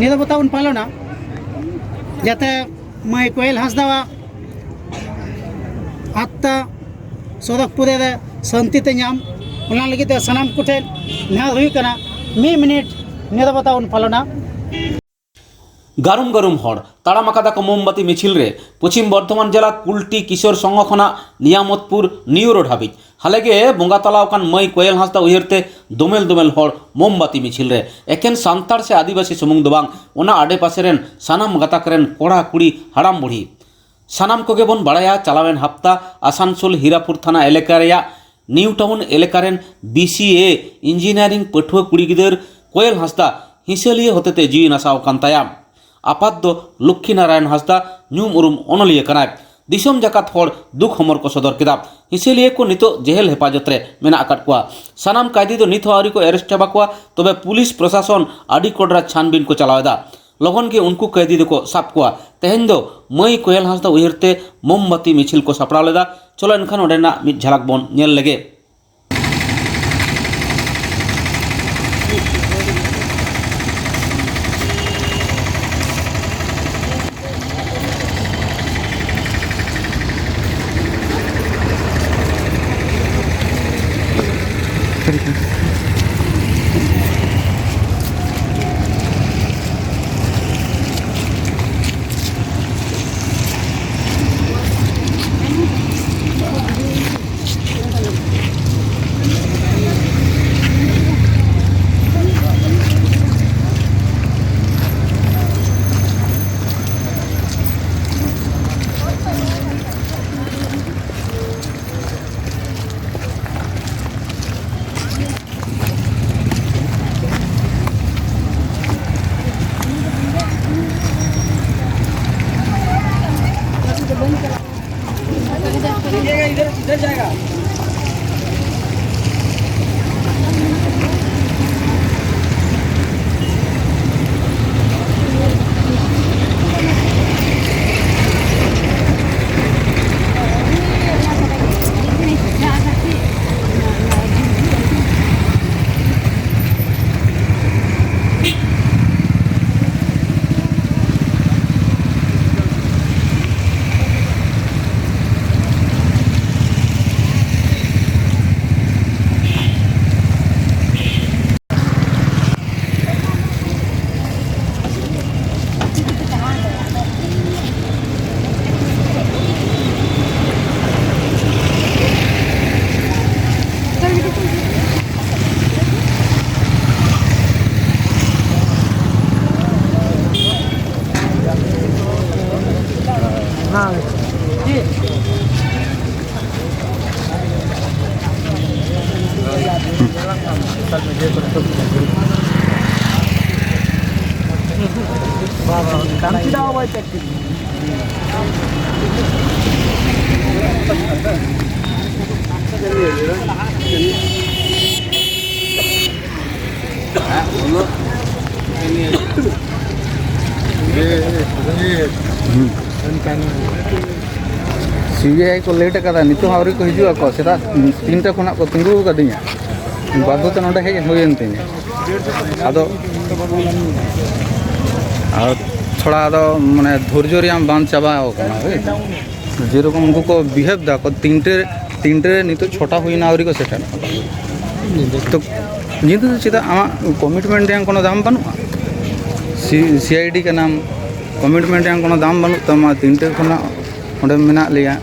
निदा बताउन पालना जाते मैं कोयल हंसदा आत्ता सदक पुदे शांति ते नाम उना लगी ते सनाम कुठे नेहर हुई कना 1 मिनट निदा बताउन पालना गारुम गारुम हर ताड़ामाकादा को मोमबाती मिছিল रे पश्चिम बर्धमान जिला कुल्टी किशोर संघ खना नियामतपुर निउ रोड हाबिज हालेगे बंगा तलावकान मई कोयल हांसदा उयरते दोमेल दोमेल हर मोमबाती मिছিল रे एकेन सान्ताड़ से आदिवासी सुमुंग दो बांग ओना आडे पासे रेन सानाम गाताक रेन कोड़ा कुड़ी हाड़ाम बुढ़ी सानाम कोगे बन बाड़ाया चालावेन हफ्ता आसानसोल हीरापुर थाना एलाका रेया निउ टाउन एलाका रेन BCA इंजिनियरिंग पठुआ कुड़ी गिदर कोयल हांसदा हिंसेलिए होतेते जीवी नासाव कान ताया आपात दो लक्ष्मी नारायण हांसदा ᱧᱩᱢ उरुम ओनलिया कनाय दिसम जाकात हर दुख हमर को सदर किदा हिसेलिए को नितो जेहेल हेफाजत रे मेना आकाट कुआ सानाम कायदी दो नित आवरी को अरेस्ट चाबा कुआ तबे पुलिस प्रशासन आडी कोडरा छानबीन को चलावेदा लगन के उनको कैदी दो को साब कुआ तेहेन दो मई कोयल हांसदा उयरते मोमबाती मिছিল को सापड़ाव लेदा चलो एनखान ओडेना मिद झलक बन नेल लेगे इधर जाएगा CBI को लेट कदा नितो आवरी को हिजुआ को सेदा 3टा खना को तिंगु कदिया बादोते नोडे हेज होयन तिने आदो और थोड़ा आदो माने धैर्य रियाम बांध चाबा कना जेरकम उनको को बिहेव दा को 3टे नितो छोटा हुईना आवरी को सेटा तो जिंतु चिदा आमा कमिटमेंट yang कोनो दाम बनु CID का नाम कमिटमेंट yang कोनो दाम बनु तमा 3टे खना ओंडे मेना लिया